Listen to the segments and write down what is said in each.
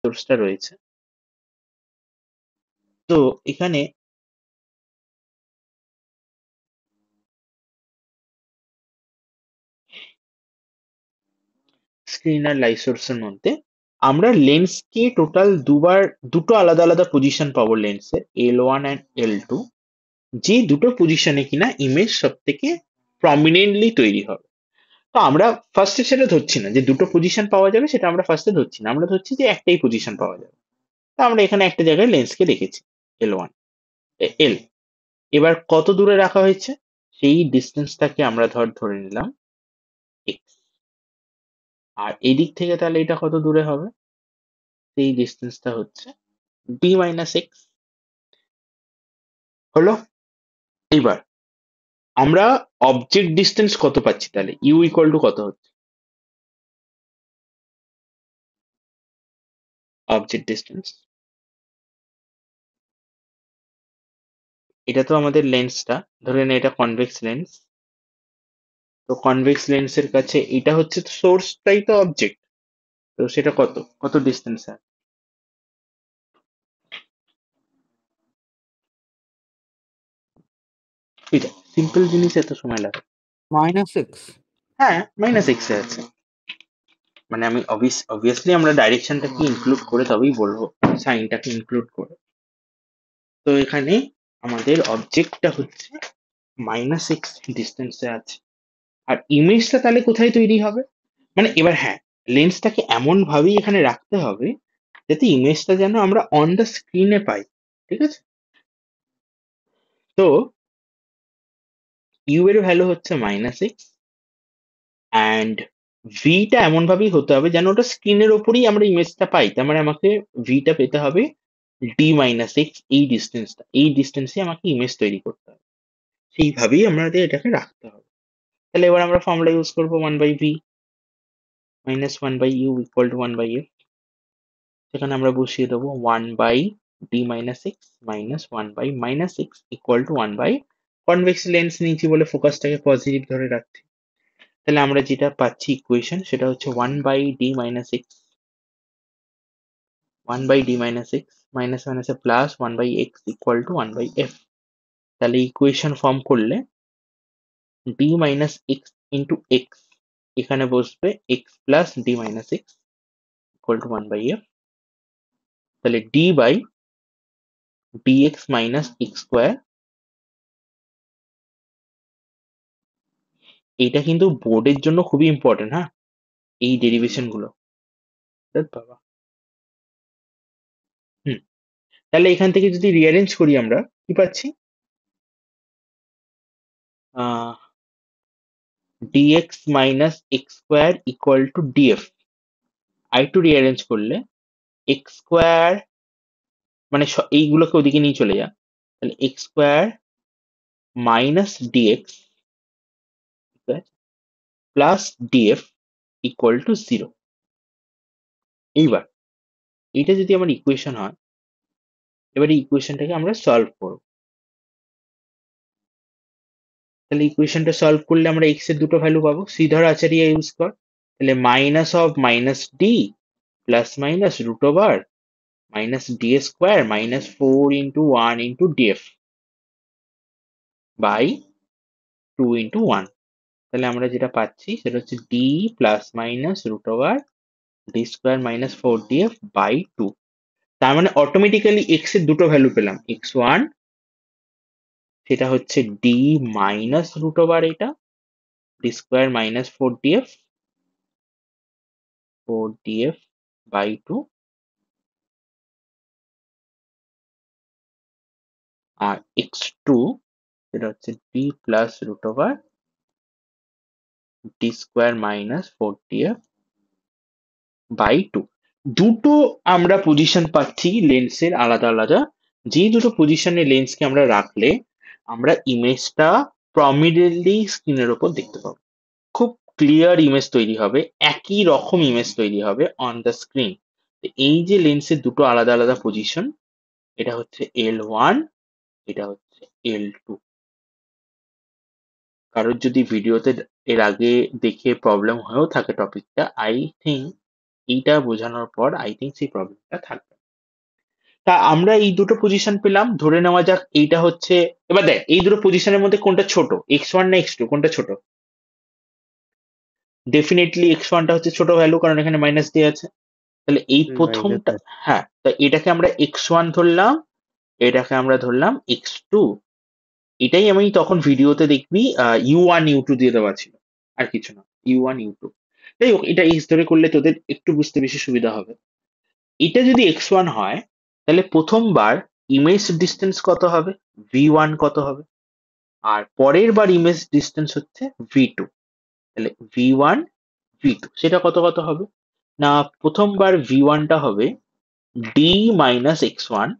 সোর্সটা রয়েছে। তো এখানে স্ক্রিন আর লাইট সোর্সের মধ্যে আমরা লেন্সকে টোটাল দুটো আলাদা আলাদা পজিশন পাবো লেন্সের, L1 অ্যান্ড L2, যে দুটো পজিশনে কিনা ইমেজ সব থেকে প্রমিনেন্টলি তৈরি হবে। তো আমরা ফার্স্টে সেটা ধরছি না যে দুটো পজিশন পাওয়া যাবে, সেটা আমরা ফার্স্টে ধরছি না, আমরা ধরছি যে একটাই পজিশন পাওয়া যাবে। তো আমরা এখানে একটা জায়গায় লেন্সকে রেখেছি L1 L। এবার কত দূরে রাখা হয়েছে সেই ডিস্টেন্সটাকে আমরা ধরে নিলাম x। আর এদিক থেকে তাহলে এটা কত দূরে হবে, সেই ডিস্টেন্সটা হচ্ছে d মাইনাস এক্স। হলো। এইবার আমরা অবজেক্ট ডিস্টেন্স কত পাচ্ছি, তাহলে ইউ ইকুয়াল টু কত হচ্ছে অবজেক্ট ডিস্টেন্স? এটা তো আমাদের লেন্সটা, ধরে নে এটা কনভেক্স লেন্স। তো কনভেক্স লেন্সের কাছে এটা হচ্ছে তো সোর্সটাই তো অবজেক্ট। তো সেটা কত কত ডিস্টেন্স আছে? এটা সিম্পল জিনিস, এত সময় লাগে? -x। হ্যাঁ, মাইনাস এক্স এ আছে। মানে আমি অবভিয়াসলি আমরা ডাইরেকশনটাকে ইনক্লুড করে তবেই বলবো, সাইনটাকে ইনক্লুড করে। তো এখানে আমাদের অবজেক্টটা হচ্ছে মাইনাস এক্স ডিস্টেন্সে আছে। আর ইমেজটা তাহলে কোথায় তৈরি হবে? মানে এবার হ্যাঁ, লেন্সটাকে এমন ভাবেই এখানে রাখতে হবে যাতে ইমেজটা যেন আমরা অন দ্য স্ক্রিনে পাই। ঠিক আছে? তো ইউ এর ভ্যালু হচ্ছে মাইনাস এক্স, অ্যান্ড ভিটা এমন ভাবেই হতে হবে যেন ওটা স্ক্রিনের ওপরেই আমরা ইমেজটা পাই। তার মানে আমাকে ভিটা পেতে হবে ডি মাইনাস এক্স, এই ডিস্টেন্সে আমাকে ইমেজ তৈরি করতে হবে। সেইভাবেই আমাদের এটাকে রাখতে হবে। তাহলে এবার আমরা ফর্মুলা ইউজ করবো 1/v minus 1/u equal to 1/f। সেখানে আমরা বসিয়ে দেবো 1/d minus x minus 1/-x equal to 1/, convex lens নিয়েছি বলে ফোকাসটাকে পজিটিভ ধরে রাখছি। তাহলে আমরা যেটা পাচ্ছি ইকুয়েশন, সেটা হচ্ছে 1/d minus x, 1/d minus x minus মাইনাসে plus 1/x equal to 1/f। তাহলে ইকুয়েশন ফর্ম করলে d minus x into x, এখানে বসবে x plus d minus x equal to 1/f। তাহলে d by dx minus x square. এইটা কিন্তু বোর্ডের জন্য খুবই ইম্পর্টেন্ট, হ্যাঁ, এই ডেরিভেশন গুলো। ধ্যাৎ বাবা। হুম। তাহলে এখান থেকে যদি রিঅ্যারেঞ্জ করি আমরা কি পাচ্ছি, dx minus x square equal two df। আর একটু রিঅ্যারেঞ্জ করলে এক্স স্কোয়ার, মানে এইগুলোকে ওদিকে নিয়ে চলে যা, তাহলে x square minus dx plus df equal to 0। এইবার এটা যদি আমার ইকুয়েশন হয়, এবার এই ইকুয়েশনটাকে আমরা সলভ করব। তাহলে ইকুয়েশনটা সলভ করলে আমরা এক্স এর দুটো ভ্যালু পাবো, শ্রীধর আচার্য ইউজ কর। তাহলে minus of minus d plus minus root over minus d square minus 4 × 1 × df by 2 × 1। তাহলে আমরা যেটা পাচ্ছি সেটা হচ্ছে d plus minus root over d square minus 4df by 2। তার মানে অটোমেটিক্যালি এক্স এর দুটো ভ্যালু পেলাম, x1 সেটা হচ্ছে ডি মাইনাস রুট ওভার এটা d square minus 4df by 2, আর x2 সেটা হচ্ছে d plus root over d square minus 4df by 2। দুটো আমরা পজিশন পাচ্ছি লেন্সের আলাদা আলাদা, যে দুটো পজিশনে লেন্সকে আমরা রাখলে আমরা ইমেজটা প্রমিনেন্টলি স্ক্রিনের ওপর দেখতে পাবো। খুব ক্লিয়ার ইমেজ তৈরি হবে, একই রকম ইমেজ তৈরি হবে অন দ্য স্ক্রিন। এই যে লেন্সের দুটো আলাদা আলাদা পজিশন, এটা হচ্ছে L1, এটা হচ্ছে L2। কারোর যদি ভিডিওতে এর আগে দেখে প্রবলেম হয়েও থাকে টপিকটা, আই থিঙ্ক এইটা বোঝানোর পর আই থিঙ্ক সেই প্রবলেমটা থাকবে না। তা আমরা এই দুটো পজিশন পেলাম, ধরে নেওয়া যাক এইটা হচ্ছে, এবার দেখ এই দুটো পজিশনের মধ্যে কোনটা ছোট, x1 না x2, কোনটা ছোট? ডেফিনেটলি x1টা হচ্ছে ছোট ভ্যালু, কারণ এখানে মাইনাস দিয়ে আছে। তাহলে এই মাইনাস প্রথমটা, হ্যাঁ, তা এটাকে আমরা x1 ধরলাম, এটাকে আমরা ধরলাম x2। এটাই আমি তখন ভিডিওতে দেখবি U1 U2 দিয়ে দেওয়া ছিল, আর কিছু না, U1 U2। যাই হোক, এটা x ধরে করলে তোদের একটু বুঝতে বেশি সুবিধা হবে। এটা যদি x1 হয়, তাহলে প্রথমবার ইমেজ ডিস্টেন্স কত হবে, v1 কত হবে, আর পরের বার ইমেজ ডিস্টেন্স হচ্ছে v2। তাহলে v1 v2 সেটা কত কত হবে না, প্রথমবার v1 টা হবে d minus x1।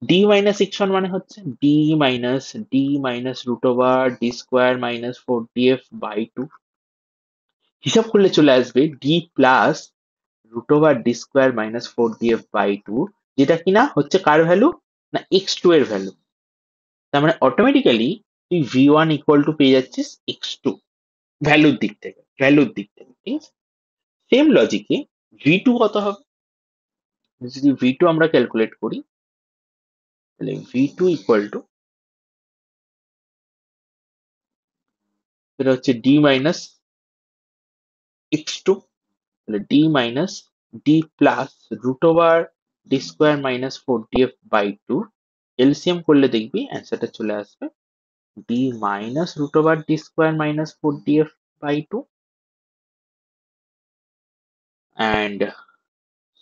d minus x1 মানে হচ্ছে d minus root over d square minus 4df by 2। হিসাব করলে চলে আসবে d plus root over d square minus 4df by 2, যেটা কিনা হচ্ছে কার ভ্যালু, না x2 এর ভ্যালু। তার মানে অটোমেটিক্যালি তুই v1 ইকুয়াল টু পেয়ে যাচ্ছিস x2, ভ্যালুর দিক থেকে ঠিক আছে। সেম লজিকে v2 কত হবে, যদি v2 আমরা ক্যালকুলেট করি, তাহলে v2 ইকুয়াল টু, এটা হচ্ছে d মাইনাস x2, তাহলে d minus d plus root over d square minus 4df by 2। LCM করলে দেখবি অ্যান্সারটা চলে আসবে d minus root over d square minus 4df by 2। And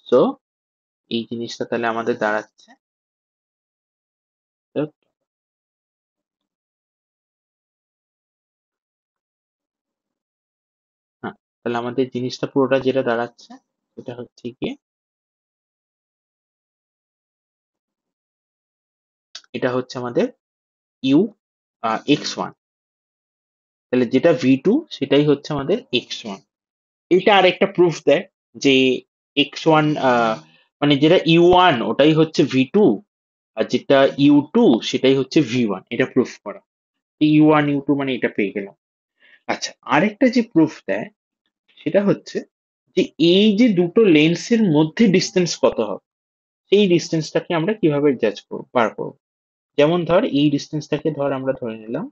so এই জিনিসটা তাহলে আমাদের দাঁড়াচ্ছে, তো, হ্যাঁ, তাহলে আমাদের জিনিসটা পুরোটা যেটা দাঁড়াচ্ছে সেটা হচ্ছে গিয়ে, এটা হচ্ছে আমাদের ইউ x1, তাহলে যেটা v2 সেটাই হচ্ছে আমাদের x1। এটা আরেকটা প্রুফ দেয় যে x1 মানে যেটা u1 ওটাই হচ্ছে v2, আর যেটা u2 সেটাই হচ্ছে v1, এটা প্রুফ করা। u1 u2 মানে এটা পেয়ে গেলাম। আচ্ছা, আরেকটা যে প্রুফ দেয় সেটা হচ্ছে যে এই যে দুটো লেন্সের মধ্যে ডিস্টেন্স কত হবে, সেই ডিস্টেন্সটাকে আমরা কিভাবে জাজ করবো, বার করবো। যেমন ধর এই ডিস্টেন্সটাকে ধর আমরা ধরে নিলাম,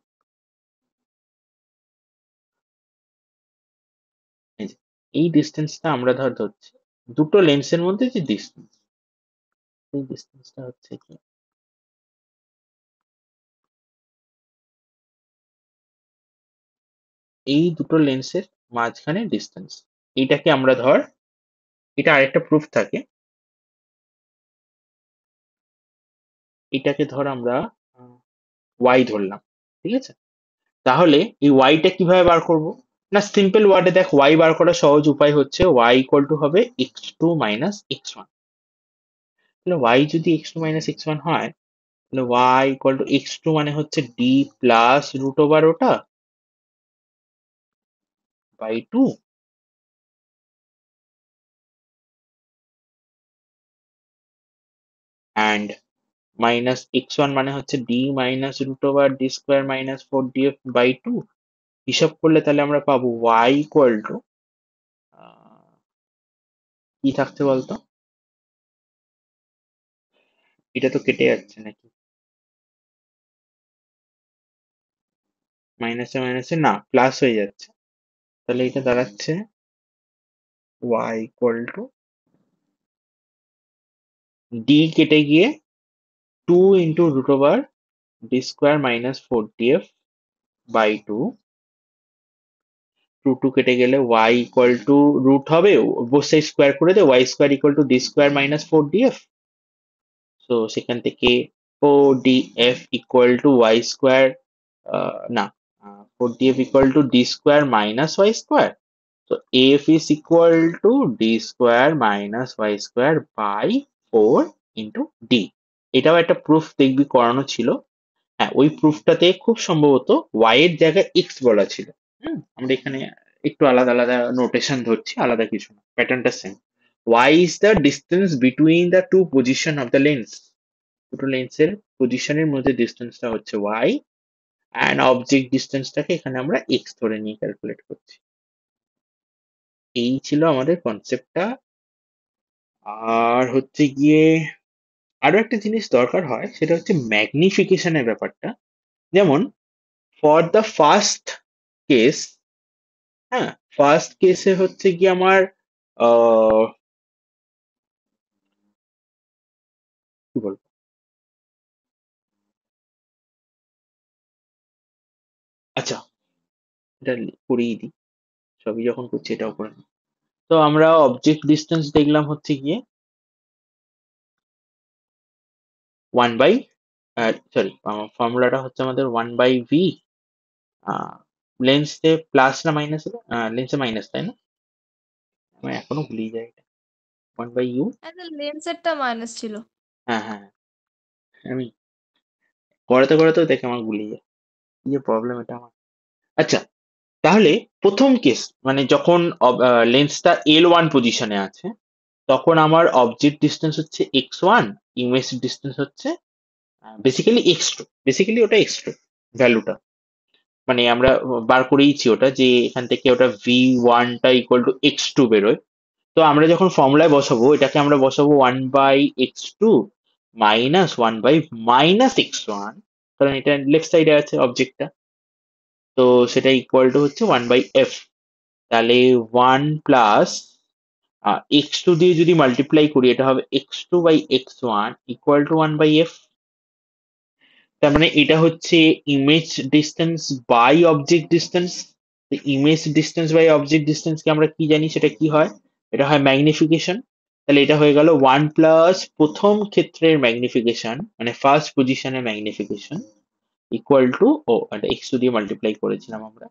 এই যে, এই ডিস্টেন্সটা আমরা ধর ধরছি দুটো লেন্সের মধ্যে যে ডিস্টেন্স, এই ডিস্টেন্সটা হচ্ছে কি, এই দুটো লেন্সের মাঝখানে ডিস্টেন্স, এইটাকে আমরা ধর, এটা আরেকটা প্রুফ থাকে, এটাকে ধর আমরা ওয়াই ধরলাম, ঠিক আছে। তাহলে এই ওয়াইটা কিভাবে বার করব, না সিম্পল ওয়ার্ডে দেখ, ওয়াই বার করার সহজ উপায় হচ্ছে ওয়াই ইকুয়াল টু হবে x2 মাইনাস x1। তাহলে ওয়াই যদি x2 মাইনাস x1 হয়, তাহলে ওয়াই ইকুয়াল টু x2 মানে হচ্ছে ডি প্লাস রুট ওভার ওটা বাই 2, অ্যান্ড মাইনাস x1 মানে হচ্ছে d minus root over d square minus 4df by 2। হিসাব করলে তাহলে আমরা পাবো y ইকুয়াল টু, কি থাকছে বলতো, এটা তো কেটে যাচ্ছে নাকি, মাইনাসে মাইনাসে না প্লাস হয়ে যাচ্ছে, তাহলে এটা দাঁড়াচ্ছে y ইকুয়াল টু ডি কেটে গিয়ে 2 into root over d square minus 4df by 2। 2 কেটে গেলে y ইকুয়াল টু রুট হবে, বোথ সাইড স্কোয়ার করে দে, y square equal to d square minus 4df। So সেখান থেকে 4df equal to y square, না, 4df equal to d square minus y square. তো f is equal to d square minus y square by 4 into d। এটাও একটা proof দেখবি করানো ছিল। হ্যাঁ, ওই প্রুফটাতে খুব সম্ভবত y এর জায়গায় x বলা ছিল। আমরা এখানে একটু আলাদা আলাদা নোটেশন ধরছি, আলাদা কিছু না, প্যাটার্নটা same. y is the distance between the two position of the lens। দুটো লেন্সের পজিশনের মধ্যে ডিস্টেন্সটা হচ্ছে y, অ্যান্ড অবজেক্ট ডিস্টেন্সটাকে এখানে আমরা x ধরে নিয়ে ক্যালকুলেট করছি। এই ছিল আমাদের কনসেপ্টটা। আর হচ্ছে গিয়ে আরো একটা জিনিস দরকার হয়, সেটা হচ্ছে ম্যাগনিফিকেশনের ব্যাপারটা। যেমন ফর দ্য ফার্স্ট কেস, হ্যাঁ, ফার্স্ট কেসে হচ্ছে কি আমার আহ কি বলবো, আচ্ছা এটা করিয়ে দিই, সবই যখন করছি এটাও করে নিই। তো আমরা অবজেক্ট ডিস্টেন্স দেখলাম হচ্ছে গিয়ে 1 বাই, সরি, ফর্মুলাটা হচ্ছে আমাদের 1/v, লেন্সে প্লাস না মাইনাস, লেন্সে মাইনাস, তাই না? আমি এখনো ভুলিয়ে যাই এটা। 1/u। আচ্ছা, লেন্সেরটা মাইনাস ছিল। হ্যাঁ হ্যাঁ হ্যাঁ, আমি করাতে করাতেও দেখে আমার ভুলিয়ে যায়, কি যে প্রবলেম এটা আমার। আচ্ছা, তাহলে প্রথম কেস মানে যখন লেন্সটা L1 পজিশনে আছে, তখন আমার অবজেক্ট ডিস্টেন্স হচ্ছে x1, ইমেজ ডিস্টেন্স হচ্ছে বেসিক্যালি x2, বেসিক্যালি ওটা x2 ভ্যালুটা, মানে আমরা বার করেইছি ওটা, যে এখান থেকে ওটা v1টা ইকুয়াল টু x2 বেরোয়। তো আমরা যখন ফর্মুলায় বসাবো, এটাকে আমরা বসাবো 1/x2 মাইনাস 1/-x1, কারণ এটা লেফট সাইডে আছে অবজেক্টটা। তো সেটা ইকুয়াল টু হচ্ছে 1/f। তাহলে 1 প্লাস x2 দিয়ে যদি মাল্টিপ্লাই করি, এটা হবে x2/x1 ইকুয়াল টু 1/f। তার মানে এটা হচ্ছে image distance by object distance. Image distance by object distance কে আমরা কি জানি, সেটা কি হয়? এটা হয় ম্যাগনিফিকেশন। তাহলে এটা হয়ে গেল 1 প্লাস প্রথম ক্ষেত্রের ম্যাগনিফিকেশন, মানে ফার্স্ট পজিশনের ম্যাগনিফিকেশন, ইকুয়াল টু, ও এটা x2 দিয়ে মাল্টিপ্লাই করেছিলাম আমরা,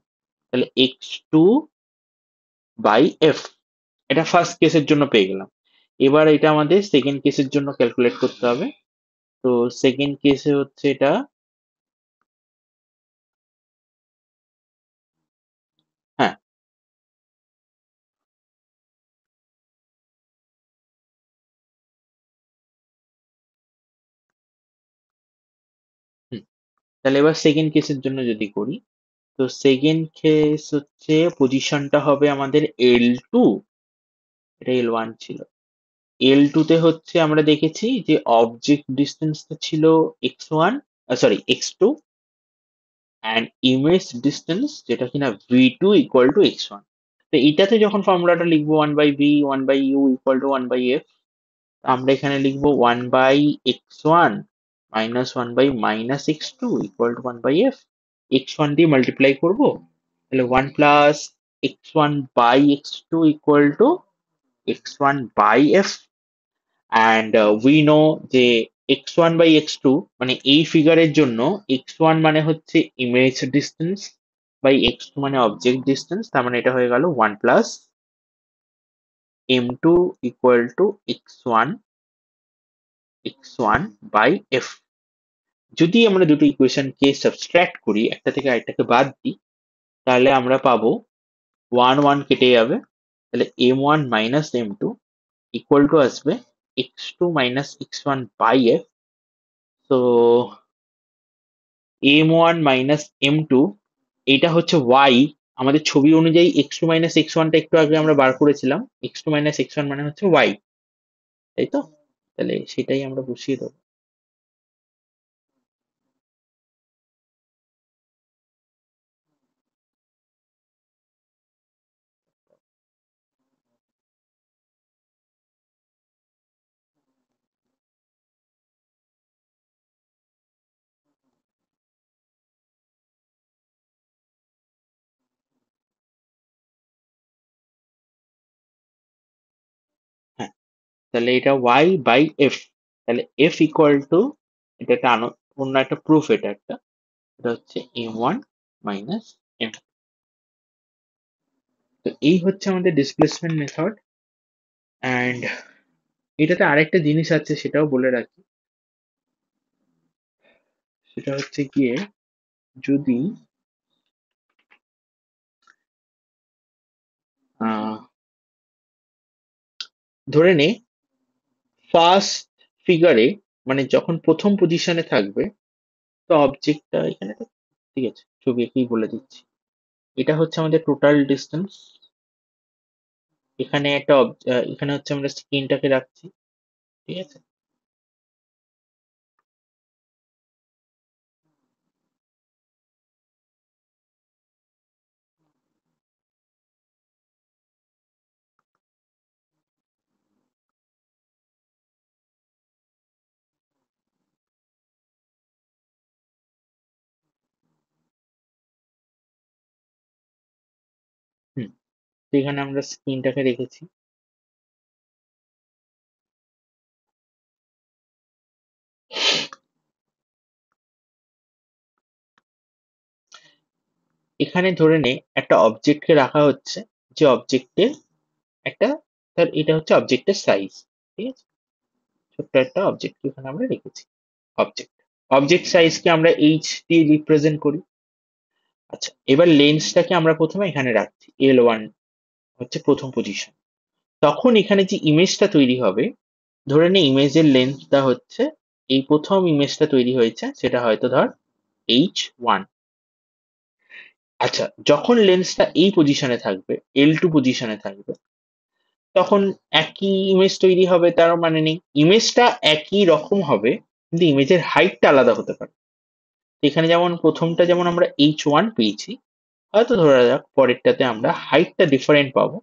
তাহলে x2/f। এটা ফার্স্ট কেসের জন্য পেয়ে গেলাম। এবার এটা আমাদের সেকেন্ড কেসের জন্য ক্যালকুলেট করতে হবে। তো সেকেন্ড কেসে হচ্ছে এটা, হ্যাঁ, হুম, তাহলে এবার সেকেন্ড কেসের জন্য যদি করি, তো সেকেন্ড কেস হচ্ছে পজিশনটা হবে আমাদের L2, এটা L1 ছিল। L2 তে হচ্ছে আমরা দেখেছি যে অবজেক্ট ডিস্টেন্সটা ছিল x1, sorry x2, and image distance যেটা কিনা v2 ইকুয়াল টু x1। তো এটাতে যখন ফর্মুলাটা লিখবো 1/v, 1/u equal to 1/f, আমরা এখানে লিখবো 1/x1 minus 1/-x2 equal to 1/f। x1 দিয়ে মাল্টিপ্লাই করবো, তাহলে 1 plus x1/x2 equal to x1/f। And we know যে x1/x2, মানে এই ফিগারের জন্য x1 মানে হচ্ছে ইমেজ ডিস্টেন্স বাই x2 মানে অবজেক্ট ডিস্টেন্স। তার মানে এটা হয়ে গেল 1 plus m2 equal to x1/f। যদি আমরা দুটো ইকুয়েশনকে সাবস্ট্রাক্ট করি, একটা থেকে আরেকটাকে বাদ দিই, তাহলে আমরা পাবো 1 1 কেটে যাবে, তাহলে m1 - m2 ইকুয়াল টু আসবে x2 - x1/f। তো m1 - m2, এটা হচ্ছে y, আমাদের ছবি অনুযায়ী x2 - x1টা একটু আগে আমরা বার করেছিলাম, x2 - x1 মানে হচ্ছে y, তাই তো? তাহলে সেটাই আমরা বসিয়ে দেবো। হ্যাঁ, তাহলে এটা y/f। তাহলে f ইকুয়াল টু, এটা একটা অন্য একটা প্রুফ, এটা একটা, এটা হচ্ছে m1 - m। তো এই হচ্ছে আমাদের ডিসপ্লেসমেন্ট মেথড। অ্যান্ড এটাতে আরেকটা জিনিস আছে, সেটাও বলে রাখি। সেটা হচ্ছে গিয়ে, যদি আহ ধরে নে ফার্স্ট ফিগারে, মানে যখন প্রথম পজিশনে থাকবে, তো অবজেক্টটা এখানে তো, ঠিক আছে, ছবি এঁকেই বলে দিচ্ছি। এটা হচ্ছে আমাদের টোটাল ডিস্টেন্স, এখানে এখানে হচ্ছে আমরা স্ক্রিনটাকে রাখছি, ঠিক আছে? হুম, তো এখানে আমরা স্ক্রিনটাকে রেখেছি। এখানে ধরে নে একটা অবজেক্টকে রাখা হচ্ছে, যে অবজেক্টের একটা, তার এটা হচ্ছে অবজেক্টের সাইজ, ঠিক আছে? ছোট্ট একটা অবজেক্ট এখানে আমরা রেখেছি। অবজেক্ট অবজেক্ট সাইজকে আমরা এইচ দিয়ে রিপ্রেজেন্ট করি। আচ্ছা, এবার লেন্সটাকে আমরা প্রথমে এখানে রাখছি, L1 হচ্ছে প্রথম পজিশন। তখন এখানে যে ইমেজটা তৈরি হবে, ধরে নে ইমেজের লেন্থটা হচ্ছে, এই প্রথম ইমেজটা তৈরি হয়েছে সেটা হয়তো ধর H1। আচ্ছা, যখন লেন্সটা এই পজিশনে থাকবে, L2 পজিশনে থাকবে, তখন একই ইমেজ তৈরি হবে তার মানে নেই, ইমেজটা একই রকম হবে কিন্তু ইমেজের হাইটটা আলাদা হতে পারে। এখানে যেমন প্রথমটা যেমন আমরা H1 পেয়েছি, হয়তো ধরা যাক পরেরটাতে আমরা হাইটটা ডিফারেন্ট পাবো।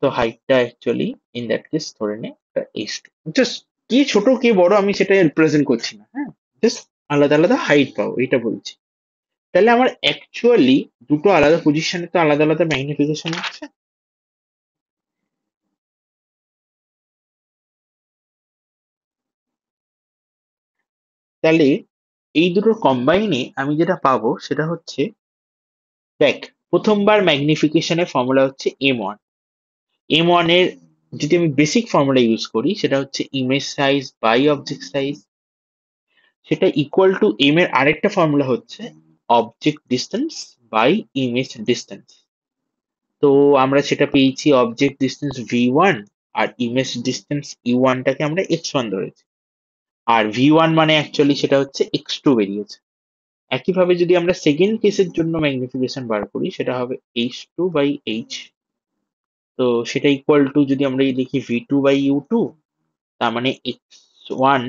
তো হাইটটা অ্যাকচুয়ালি ইন দ্যাট কেস ধরে নে H2। জাস্ট কি ছোট কি বড় আমি সেটা রিপ্রেজেন্ট করছি না, হ্যাঁ, জাস্ট আলাদা আলাদা হাইট পাবো এটা বলছি। তাহলে আমার অ্যাকচুয়ালি দুটো আলাদা পজিশনে তো আলাদা আলাদা ম্যাগনিফিকেশন হচ্ছে। তাহলে এই দুটোর কম্বাইনে আমি যেটা পাবো সেটা হচ্ছে, দেখ, প্রথমবার ম্যাগনিফিকেশনের ফর্মুলা হচ্ছে M1। M1 এর যদি আমি বেসিক ফর্মুলা ইউজ করি সেটা হচ্ছে image size by object size, সেটা ইকুয়াল টু এম এর আরেকটা ফর্মুলা হচ্ছে object distance by image distance. তো আমরা সেটা পেয়েছি অবজেক্ট ডিস্টেন্স V1, আর ইমেজ ডিস্টেন্স U1টাকে আমরা X1 ধরেছি, আর V1 মানে অ্যাকচুয়ালি সেটা হচ্ছে X2 বেরিয়েছে। একইভাবে যদি আমরা সেকেন্ড কেসের জন্য ম্যাগনিফিকেশন বার করি সেটা হবে H2/H। তো সেটা ইকুয়াল টু যদি আমরা এই লিখি V2/U2, তার মানে X1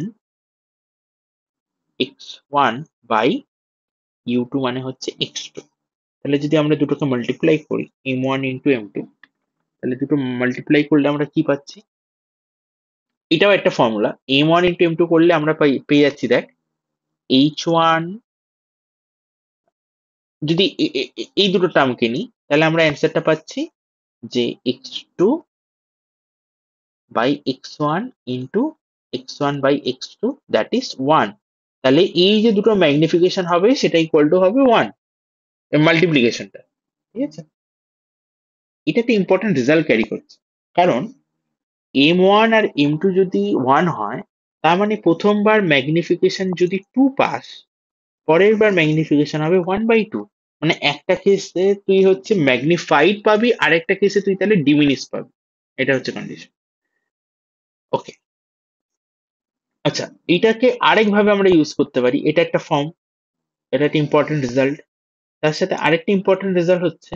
বাই U2 মানে হচ্ছে X2। তাহলে যদি আমরা দুটোকে মাল্টিপ্লাই করি, M1 ইন্টু M2, তাহলে দুটো মাল্টিপ্লাই করলে আমরা কি পাচ্ছি, এটাও একটা ফর্মুলা। M1 ইন্টু M2 করলে আমরা পেয়ে যাচ্ছি, দেখ, H1, যদি এই দুটো টার্মকে নিই তাহলে আমরা অ্যান্সারটা পাচ্ছি যে X2 by X1 into X1 by X2 that is 1। তাহলে এই যে দুটো ম্যাগনিফিকেশন হবে সেটা ইকুয়াল টু হবে 1, মাল্টিপ্লিকেশনটা, ঠিক আছে? এটা একটা ইম্পর্টেন্ট রেজাল্ট ক্যারি করছে, কারণ M1 আর M2 যদি 1 হয়, তার মানে প্রথমবার ম্যাগনিফিকেশন যদি 2 পাস, পরের বার ম্যাগনিফিকেশন হবে 1/2। মানে একটা কেসে তুই হচ্ছে ম্যাগনিফাইড পাবি, আরেকটা কেসে তুই তাহলে ডিমিনিশ পাবি। এটা হচ্ছে কন্ডিশন। ওকে। আচ্ছা, এটাকে আরেক ভাবে আমরা ইউজ করতে পারি, এটা একটা ফর্ম, এটা একটা ইম্পর্টেন্ট রেজাল্ট। তার সাথে আরেকটা ইম্পর্টেন্ট রেজাল্ট হচ্ছে,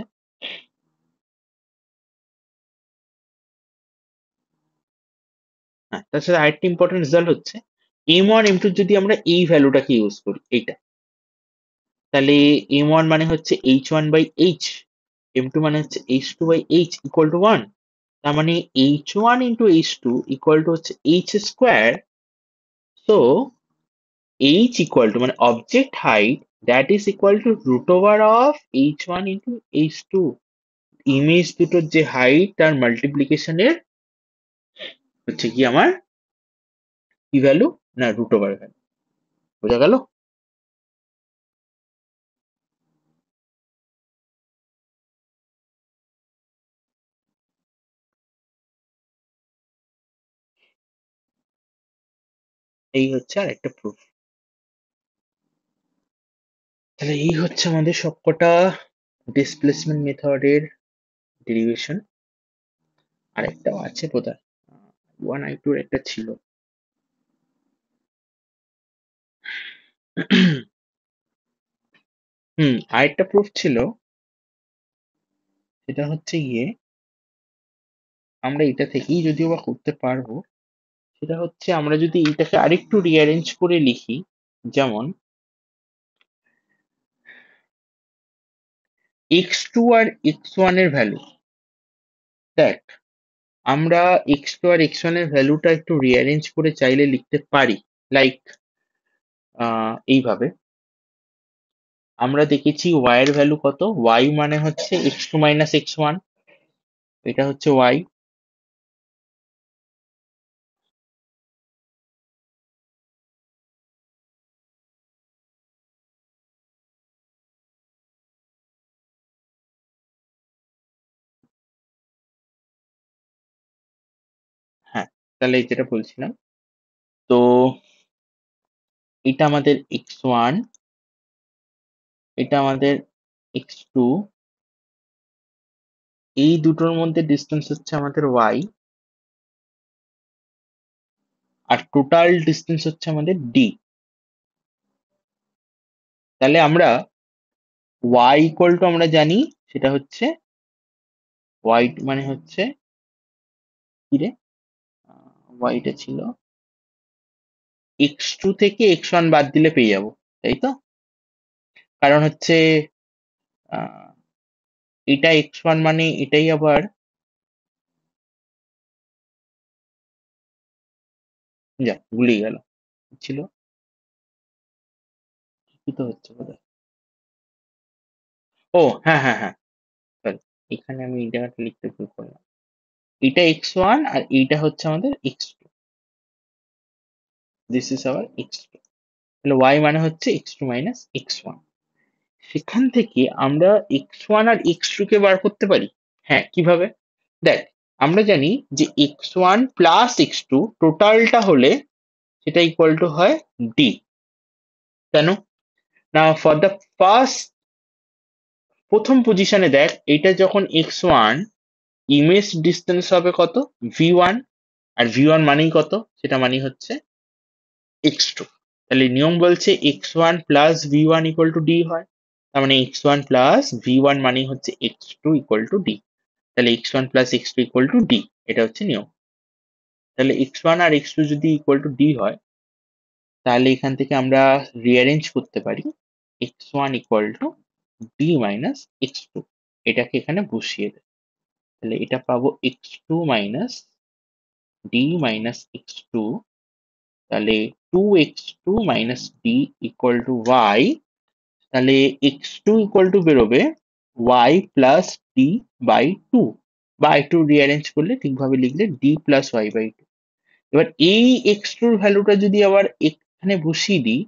হ্যাঁ, তার সাথে আরেকটা ইম্পর্টেন্ট রেজাল্ট হচ্ছে M1 M2 যদি আমরা এই ভ্যালুটাকে ইউজ করি, এইটা, তাহলে M1 মানে হচ্ছে H1/H, M2 মানে হচ্ছে H2/H ইকুয়াল টু 1। তার মানে H1 into H2 equal to হচ্ছে H square. So H equal to মানে object height, that is equal to root over of H1 into H2। Image দুটোর যে হাইট তার মাল্টিপ্লিকেশনের হচ্ছে কি আমার কি ভ্যালু, না রুট ওভার ভ্যালু। বোঝা গেল? এই হচ্ছে আর একটা প্রুফ। তাহলে এই হচ্ছে আমাদের সবকটা ডিসপ্লেসমেন্ট মেথডের ডেরিভেশন। আরেকটাও আছে বোধহয়, 1I2 একটা ছিল। আরেকটা প্রুফ ছিল, সেটা হচ্ছে গিয়ে আমরা এটা থেকেই যদিও বা করতে পারবো। সেটা হচ্ছে আমরা যদি এটাকে আরেকটু রিঅ্যারেঞ্জ করে লিখি, যেমন x2 আর x1 এর ভ্যালু, দেখ আমরা x2 আর x1 এর ভ্যালুটা একটু রিঅ্যারেঞ্জ করে চাইলে লিখতে পারি, লাইক এইভাবে। আমরা দেখেছি y এর ভ্যালু কত, y মানে হচ্ছে x2 মাইনাস x1, এটা হচ্ছে y। হ্যাঁ, তাহলে এই যেটা বলছিলাম, তো এটা আমাদের x1, এটা আমাদের x2, এই দুটোর মধ্যে ডিস্টেন্স হচ্ছে আমাদের y, আর টোটাল ডিস্টেন্স হচ্ছে আমাদের d। তাহলে আমরা y ইকুয়াল টু আমরা জানি, সেটা হচ্ছে y মানে হচ্ছে কি রে, y টা ছিল x2 থেকে x1 বাদ দিলে পেয়ে যাবো, তাই তো? কারণ হচ্ছে আহ, এটা x1 মানে এটাই আবার, যা ভুলেই গেল কি ছিল, কি তো হচ্ছে বোধহয়। ও হ্যাঁ হ্যাঁ হ্যাঁ, sorry, এখানে আমি এই জায়গাটা লিখতে ভুল করলাম। এটা x1 আর এইটা হচ্ছে আমাদের x2, this is our x2। তাহলে y মানে হচ্ছে x2 মাইনাস x1। সেখান থেকে আমরা x1 আর x2 কে বার করতে পারি। হ্যাঁ, কিভাবে? দেখ, আমরা জানি যে x1 প্লাস x2 টোটালটা হলে সেটা ইকুয়াল টু হয় d। কেন না, ফর দ্য ফার্স্ট, প্রথম পজিশনে দেখ, এটা যখন x1, ইমেজ ডিস্টেন্স হবে কত, v1, আর v1 মানেই কত, সেটা মানেই হচ্ছে x2। তাহলে নিয়ম বলছে x1 plus v1 equal to d হয়, তার মানে x1 প্লাস v1 মানেই হচ্ছে x2 ইকুয়াল টু d। তাহলে x1 plus x2 equal to d, এটা হচ্ছে নিয়ম। তাহলে x1 আর x2 যদি ইকুয়াল টু d হয়, তাহলে এখান থেকে আমরা রিঅ্যারেঞ্জ করতে পারি x1 equal to d minus x2, এটাকে এখানে বসিয়ে দেয়। তাহলে এটা পাবো x2 minus d minus x2, তাহলে 2x2 minus d equal to y। তাহলে x2 ইকুয়াল টু বেরোবে y plus d by two, বা একটু রিঅ্যারেঞ্জ করলে ঠিকভাবে লিখলে d প্লাস y বাই টু। এবার এই x2 এর ভ্যালুটা যদি আবার এখানে বসিয়ে দিই,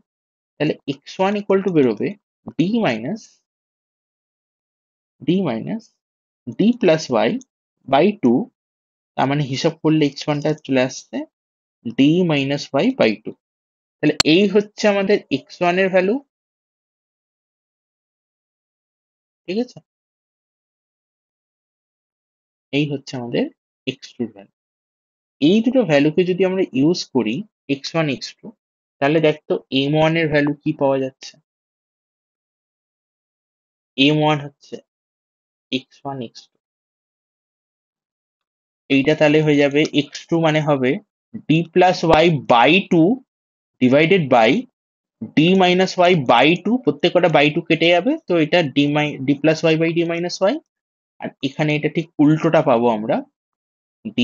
তাহলে x1 ইকুয়াল টু বেরোবে d minus d plus y by two. তার মানে হিসাব করলে x1 টা চলে আসছে d minus y by two. তাহলে এই হচ্ছে আমাদের x1 এর ভ্যালু, ঠিক আছে? এই হচ্ছে আমাদের x2 এর ভ্যালু। এই দুটো ভ্যালুকে যদি আমরা ইউজ করি, x1 x2, তাহলে দেখতো m1 এর ভ্যালু কি পাওয়া যাচ্ছে। m1 হচ্ছে x1 x2, এইটা তাহলে হয়ে যাবে x2 মানে হবে d plus y by two divided by d minus y by two, প্রত্যেক কটা বাই টু কেটে যাবে, তো এটা d plus y by d minus y। আর এখানে এটা ঠিক উল্টোটা পাবো আমরা, d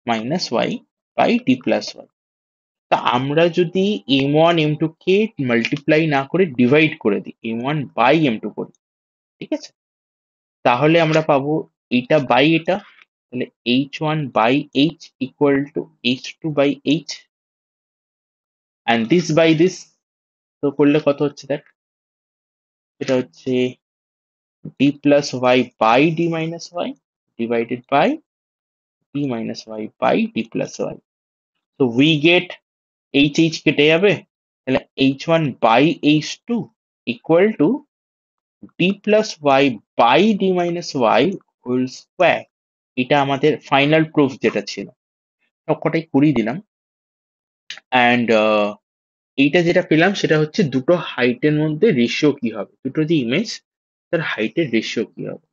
minus y by d plus y। তা আমরা যদি m1 m2 কে মাল্টিপ্লাই না করে ডিভাইড করে দিই, m1 বাই m2 করি, ঠিক আছে, তাহলে আমরা পাবো এটা বাই এটা, তাহলে h1 by h equal to h2 by h, and this by this, তো করলে কত হচ্ছে দেখ, এটা হচ্ছে d plus y by d minus y divided by d minus y by d plus y। তো উই গেট h কেটে যাবে, তাহলে h1 by h2 equal to d plus y by d minus y whole square. এটা আমাদের final proof যেটা ছিল, সবকটাই করিয়ে দিলাম। অ্যান্ড এইটা যেটা পেলাম সেটা হচ্ছে দুটো হাইটের মধ্যে রেশিও কি হবে, দুটো যে ইমেজ তার হাইটের রেশিও কি হবে।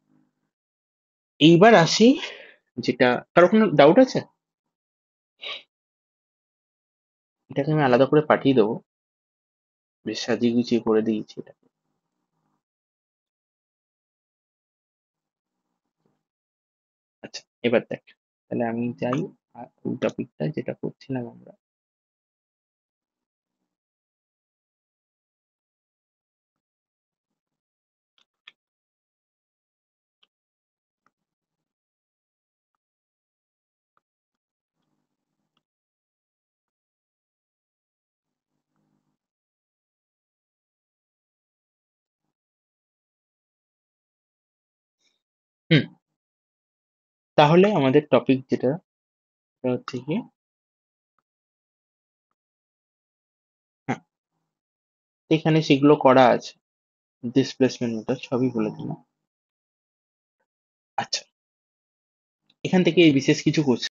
এইবার আসি, যেটা কারো কোনো ডাউট আছে, এটাকে আমি আলাদা করে পাঠিয়ে দেবো, বেশ সাজিয়ে গুছিয়ে করে দিয়েছি এটা। আচ্ছা, এবার দেখ, তাহলে আমি যাই ওই টপিকটা যেটা করছিলাম আমরা। হুম, তাহলে আমাদের টপিক যেটা, সেটা হচ্ছে কি, হ্যাঁ, এখানে সেগুলো করা আছে, ডিসপ্লেসমেন্ট মেথড সবই বলে দিলাম। আচ্ছা, এখান থেকে এই বিশেষ কিছু কোশ্চেন